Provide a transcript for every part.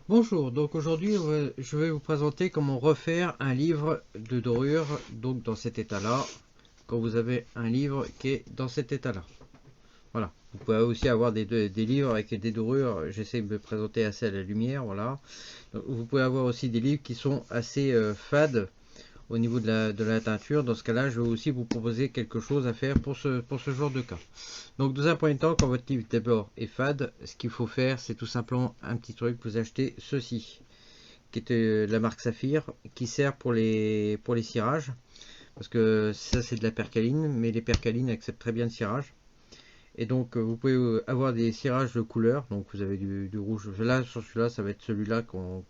Bonjour, donc aujourd'hui je vais vous présenter comment refaire un livre de dorure, donc dans cet état-là, quand vous avez un livre qui est dans cet état-là. Voilà, vous pouvez aussi avoir des livres avec des dorures, j'essaie de me présenter assez à la lumière, voilà. Donc, vous pouvez avoir aussi des livres qui sont assez fades au niveau de la teinture. Dans ce cas-là, je vais aussi vous proposer quelque chose à faire pour ce genre de cas. Donc dans un premier temps, quand votre livre d'abord est fade, ce qu'il faut faire, c'est tout simplement un petit truc, vous achetez ceci qui était la marque Saphir, qui sert pour les cirages, parce que ça c'est de la percaline, mais les percalines acceptent très bien le cirage. Et donc vous pouvez avoir des cirages de couleur, donc vous avez du rouge. Là sur celui-là, ça va être celui-là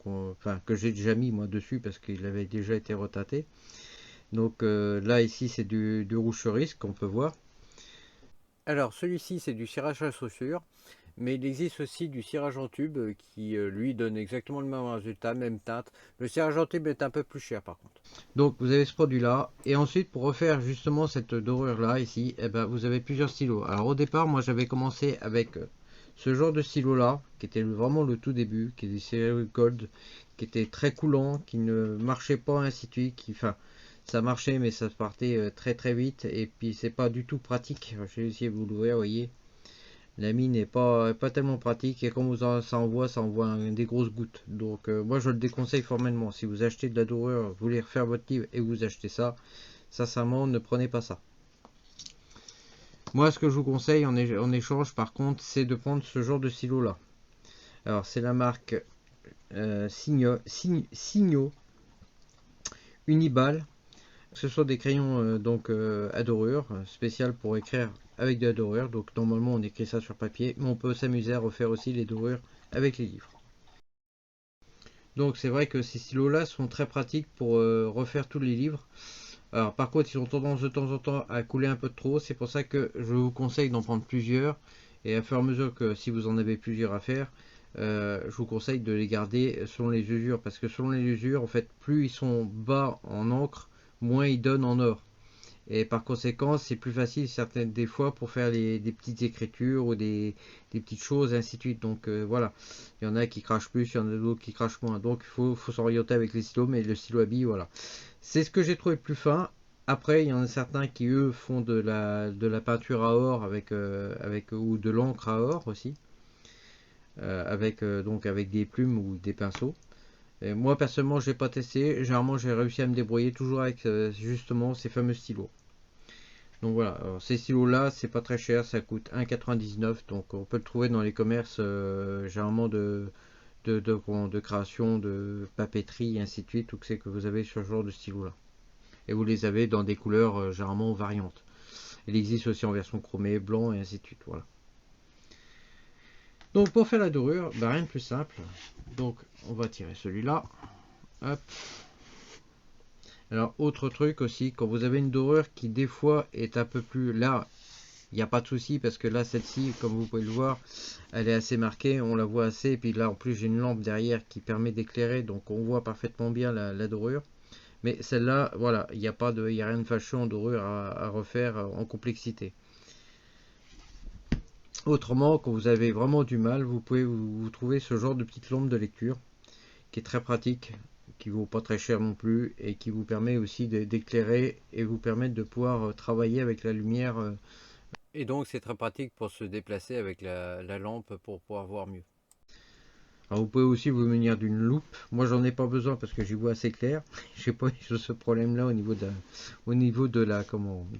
enfin, que j'ai déjà mis moi dessus parce qu'il avait déjà été retâté. Donc là ici c'est du rouge cerise qu'on peut voir. Alors celui-ci c'est du cirage à chaussure. Mais il existe aussi du cirage en tube qui lui donne exactement le même résultat, même teinte. Le cirage en tube est un peu plus cher par contre. Donc vous avez ce produit là et ensuite pour refaire justement cette dorure là ici, eh ben, vous avez plusieurs stylos. Alors au départ moi j'avais commencé avec ce genre de stylo là qui était vraiment le tout début, qui est des Cereal Gold, qui était très coulant, qui ne marchait pas ainsi de suite, enfin ça marchait mais ça partait très très vite et puis c'est pas du tout pratique. Je vais essayer de vous l'ouvrir, vous voyez. La mine n'est pas tellement pratique et comme ça envoie des grosses gouttes. Donc moi je le déconseille formellement. Si vous achetez de la dorure, vous voulez refaire votre livre et vous achetez ça, sincèrement ne prenez pas ça. Moi ce que je vous conseille en échange par contre c'est de prendre ce genre de stylo là. Alors c'est la marque Signo Uniball. Ce sont des crayons à dorure, spécial pour écrire avec de la dorure. Donc normalement on écrit ça sur papier, mais on peut s'amuser à refaire aussi les dorures avec les livres. Donc c'est vrai que ces stylos-là sont très pratiques pour refaire tous les livres. Alors par contre ils ont tendance de temps en temps à couler un peu trop. C'est pour ça que je vous conseille d'en prendre plusieurs. Et à fur et à mesure que si vous en avez plusieurs à faire, je vous conseille de les garder selon les usures. Parce que selon les usures, en fait, plus ils sont bas en encre, moins ils donnent en or. Et par conséquent, c'est plus facile certaines des fois pour faire des petites écritures ou des petites choses, ainsi de suite. Donc voilà, il y en a qui crachent plus, il y en a d'autres qui crachent moins. Donc faut s'orienter avec les stylos, mais le stylo à billes, voilà. C'est ce que j'ai trouvé plus fin. Après, il y en a certains qui eux font de la peinture à or ou de l'encre à or aussi, donc avec des plumes ou des pinceaux. Et moi personnellement, j'ai pas testé. Généralement, j'ai réussi à me débrouiller toujours avec justement ces fameux stylos. Donc voilà, alors ces stylos-là, c'est pas très cher, ça coûte 1,99 €, donc on peut le trouver dans les commerces généralement de création, de papeterie, et ainsi de suite, tout que c'est que vous avez ce genre de stylo-là. Et vous les avez dans des couleurs généralement variantes. Il existe aussi en version chromée, blanc, et ainsi de suite, voilà. Donc pour faire la dorure, bah, rien de plus simple. Donc on va tirer celui-là. Hop. Alors autre truc aussi, quand vous avez une dorure qui des fois est un peu plus là, il n'y a pas de souci parce que là celle-ci comme vous pouvez le voir elle est assez marquée, on la voit assez et puis là en plus j'ai une lampe derrière qui permet d'éclairer donc on voit parfaitement bien la dorure, mais celle-là voilà il n'y a pas de il y a rien de fâcheux en dorure à refaire en complexité. Autrement quand vous avez vraiment du mal vous pouvez vous trouver ce genre de petite lampe de lecture qui est très pratique, qui vaut pas très cher non plus et qui vous permet aussi d'éclairer et vous permettre de pouvoir travailler avec la lumière. Et donc c'est très pratique pour se déplacer avec la lampe pour pouvoir voir mieux. Alors vous pouvez aussi vous munir d'une loupe. Moi j'en ai pas besoin parce que j'y vois assez clair. J'ai pas eu ce problème là au niveau de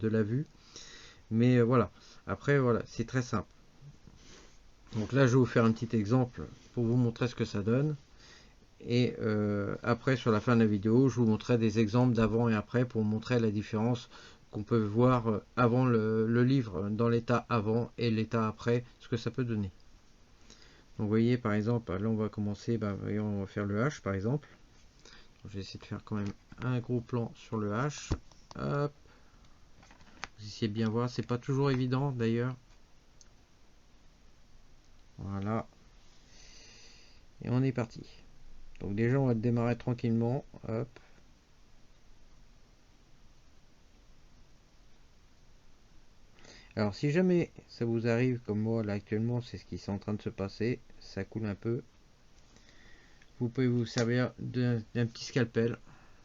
la vue. Mais voilà. Après voilà, c'est très simple. Donc là je vais vous faire un petit exemple pour vous montrer ce que ça donne. Et après sur la fin de la vidéo, je vous montrerai des exemples d'avant et après pour vous montrer la différence qu'on peut voir avant le livre dans l'état avant et l'état après, ce que ça peut donner. Donc vous voyez par exemple, là on va commencer, on va faire le H par exemple. Je vais essayer de faire quand même un gros plan sur le H. Hop. Vous essayez de bien voir, c'est pas toujours évident d'ailleurs. Voilà. Et on est parti. Donc déjà on va démarrer tranquillement. Hop. Alors si jamais ça vous arrive comme moi là actuellement, c'est ce qui est en train de se passer, ça coule un peu. vous pouvez vous servir d'un petit scalpel.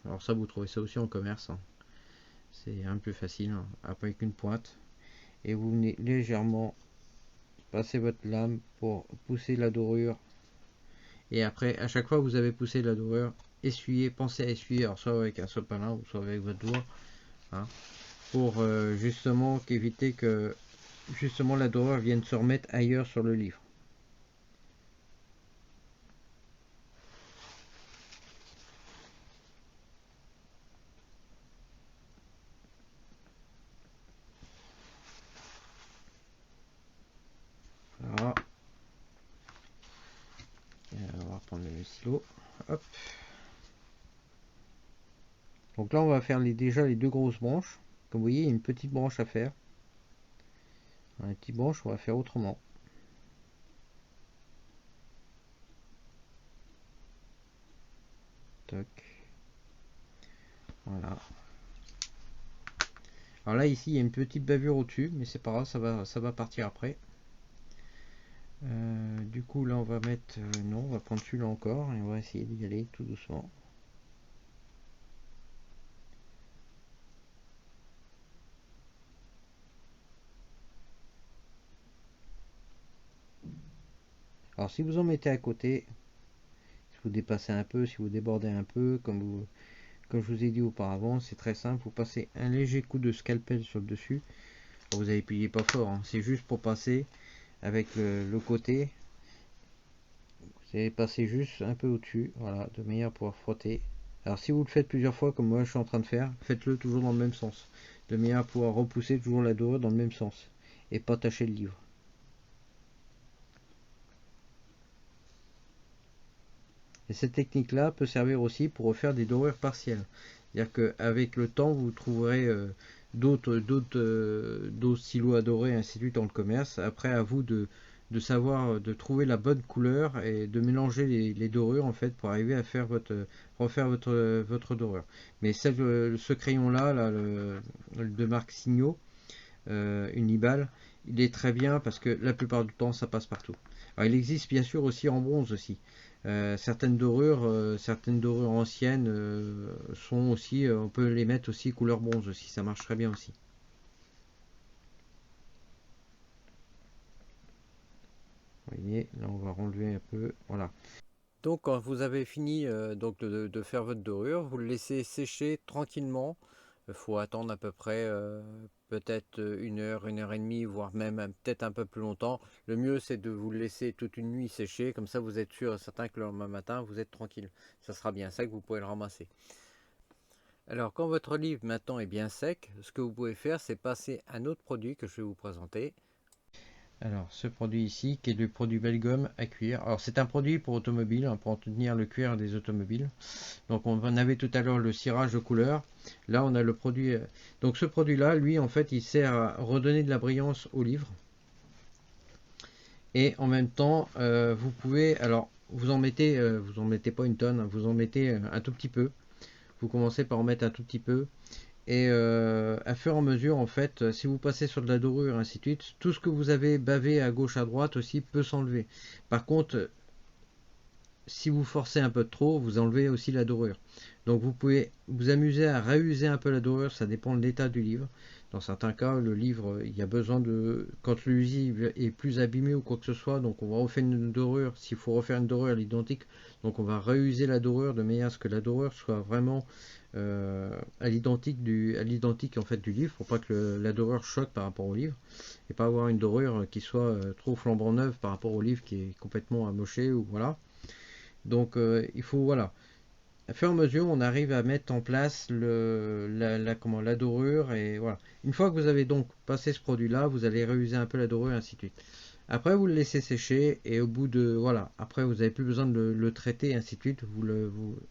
Alors ça, vous trouvez ça aussi en commerce, hein. C'est un peu facile, hein, avec une pointe. Et vous venez légèrement passer votre lame pour pousser la dorure. Et après, à chaque fois que vous avez poussé la dorure, essuyez, pensez à essuyer, alors soit avec un sopalin ou soit avec votre doigt, hein, pour justement qu'éviter que justement la dorure vienne se remettre ailleurs sur le livre. Voilà. Et on va reprendre le stylo. Hop. Donc là, on va faire déjà les deux grosses branches. Comme vous voyez, il y a une petite branche à faire. Une petite branche, on va faire autrement. Toc. Voilà. Alors là, ici, il y a une petite bavure au-dessus, mais c'est pas grave, ça va partir après. Du coup, là, on va mettre... non, on va prendre celui-là encore, et on va essayer d'y aller tout doucement. Alors, si vous en mettez à côté, si vous dépassez un peu, si vous débordez un peu, comme je vous ai dit auparavant, c'est très simple. Vous passez un léger coup de scalpel sur le dessus. Vous appuyez pas fort, hein, c'est juste pour passer avec le côté. Vous allez passer juste un peu au-dessus, voilà, de manière à pouvoir frotter. Alors si vous le faites plusieurs fois, comme moi je suis en train de faire, faites-le toujours dans le même sens, de manière à pouvoir repousser toujours la dorure dans le même sens, et pas tâcher le livre. Et cette technique-là peut servir aussi pour refaire des dorures partielles. C'est-à-dire qu'avec le temps, vous trouverez d'autres stylos à dorer, ainsi de suite, dans le commerce. Après, à vous de savoir, de trouver la bonne couleur et de mélanger les dorures, en fait, pour arriver à faire refaire votre dorure. Mais ce crayon-là, là, de marque Signo, Uniball, il est très bien parce que la plupart du temps, ça passe partout. Alors, il existe bien sûr aussi en bronze aussi. Certaines dorures anciennes sont aussi, on peut les mettre aussi couleur bronze aussi, ça marche très bien aussi. Vous voyez, là on va renlever un peu, voilà. Donc quand vous avez fini donc de faire votre dorure, vous le laissez sécher tranquillement. Il faut attendre à peu près peut-être une heure et demie, voire même peut-être un peu plus longtemps. Le mieux c'est de vous le laisser toute une nuit sécher, comme ça vous êtes sûr et certain que le lendemain matin vous êtes tranquille. Ça sera bien sec, vous pouvez le ramasser. Alors quand votre livre maintenant est bien sec, ce que vous pouvez faire c'est passer un autre produit que je vais vous présenter. Alors, ce produit ici, qui est le produit Belgum à cuire. Alors, c'est un produit pour automobile, hein, pour entretenir le cuir des automobiles. Donc, on en avait tout à l'heure le cirage de couleur. Là, on a le produit. Donc, ce produit-là, lui, en fait, il sert à redonner de la brillance au livre. Et en même temps, vous pouvez. Alors, vous en mettez pas une tonne, hein, vous en mettez un tout petit peu. Vous commencez par en mettre un tout petit peu. Et à fur et à mesure, en fait, si vous passez sur de la dorure, ainsi de suite, tout ce que vous avez bavé à gauche, à droite aussi peut s'enlever. Par contre, si vous forcez un peu trop, vous enlevez aussi la dorure. Donc vous pouvez vous amuser à réuser un peu la dorure, ça dépend de l'état du livre. Dans certains cas, le livre, il y a besoin de... Quand l'usive est plus abîmé ou quoi que ce soit, donc on va refaire une dorure. S'il faut refaire une dorure à l'identique, donc on va réuser la dorure de manière à ce que la dorure soit vraiment à l'identique en fait du livre, pour pas que la dorure choque par rapport au livre et pas avoir une dorure qui soit trop flambant neuve par rapport au livre qui est complètement amoché ou voilà. Donc il faut voilà. À fur et à mesure, on arrive à mettre en place la dorure et voilà. Une fois que vous avez donc passé ce produit-là, vous allez réuser un peu la dorure et ainsi de suite. Après, vous le laissez sécher et au bout de voilà. Après, vous n'avez plus besoin de le traiter et ainsi de suite.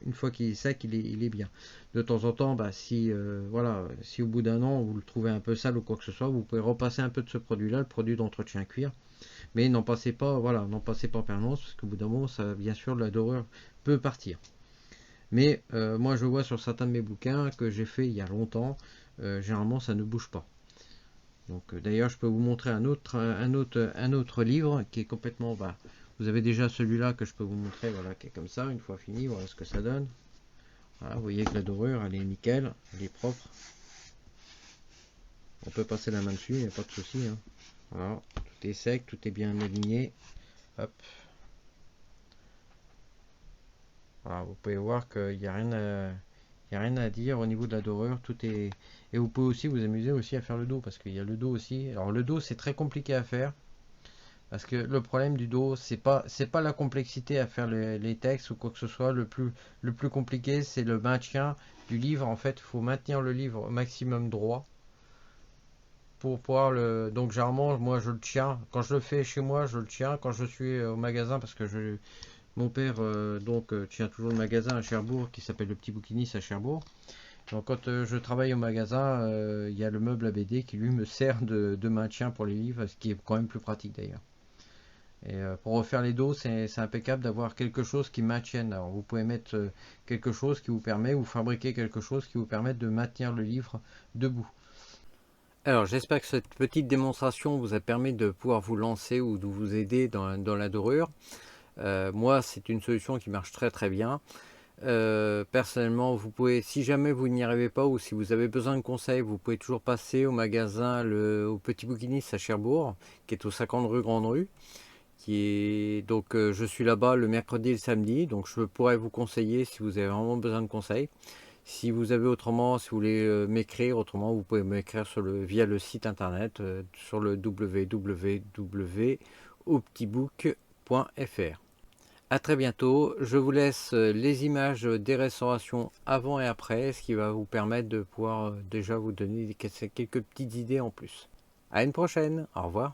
Une fois qu'il est sec, il est bien. De temps en temps, bah, si voilà, si au bout d'un an vous le trouvez un peu sale ou quoi que ce soit, vous pouvez repasser un peu de ce produit-là, le produit d'entretien cuir. Mais n'en passez pas, voilà, n'en passez pas en permanence parce qu'au bout d'un moment, ça, bien sûr, la dorure peut partir. Mais moi, je vois sur certains de mes bouquins que j'ai fait il y a longtemps, généralement, ça ne bouge pas. Donc, d'ailleurs, je peux vous montrer un autre livre qui est complètement, bah, Vous avez déjà celui-là que je peux vous montrer, voilà, qui est comme ça, une fois fini, voilà ce que ça donne. Voilà, vous voyez que la dorure, elle est nickel, elle est propre. On peut passer la main dessus, il n'y a pas de souci. Hein. Voilà, tout est sec, tout est bien aligné. Hop. Voilà, vous pouvez voir qu'il n'y a rien à... Il n'y a rien à dire au niveau de la dorure, tout est... Et vous pouvez aussi vous amuser aussi à faire le dos, parce qu'il y a le dos aussi. Alors le dos, c'est très compliqué à faire, parce que le problème du dos, c'est pas la complexité à faire les textes ou quoi que ce soit. Le plus compliqué, c'est le maintien du livre. En fait, il faut maintenir le livre au maximum droit pour pouvoir le... Donc généralement, moi je le tiens. Quand je le fais chez moi, je le tiens. Quand je suis au magasin, parce que mon père tient toujours le magasin à Cherbourg qui s'appelle le Petit Bouquiniste à Cherbourg. Donc quand je travaille au magasin, il y a le meuble à BD qui lui me sert de maintien pour les livres, ce qui est quand même plus pratique d'ailleurs. Et pour refaire les dos, c'est impeccable d'avoir quelque chose qui maintienne. Alors vous pouvez mettre quelque chose qui vous permet, ou fabriquer quelque chose qui vous permet de maintenir le livre debout. Alors j'espère que cette petite démonstration vous a permis de pouvoir vous lancer ou de vous aider dans la dorure. Moi c'est une solution qui marche très très bien. Personnellement, vous pouvez, si jamais vous n'y arrivez pas ou si vous avez besoin de conseils, vous pouvez toujours passer au magasin au Petit Bouquiniste à Cherbourg, qui est au 50 rue Grande Rue. Je suis là-bas le mercredi et le samedi, donc je pourrais vous conseiller si vous avez vraiment besoin de conseils. Si vous avez autrement, si vous voulez m'écrire, autrement vous pouvez m'écrire via le site internet sur le www.optibook.fr. A très bientôt, je vous laisse les images des restaurations avant et après, ce qui va vous permettre de pouvoir déjà vous donner quelques petites idées en plus. À une prochaine, au revoir.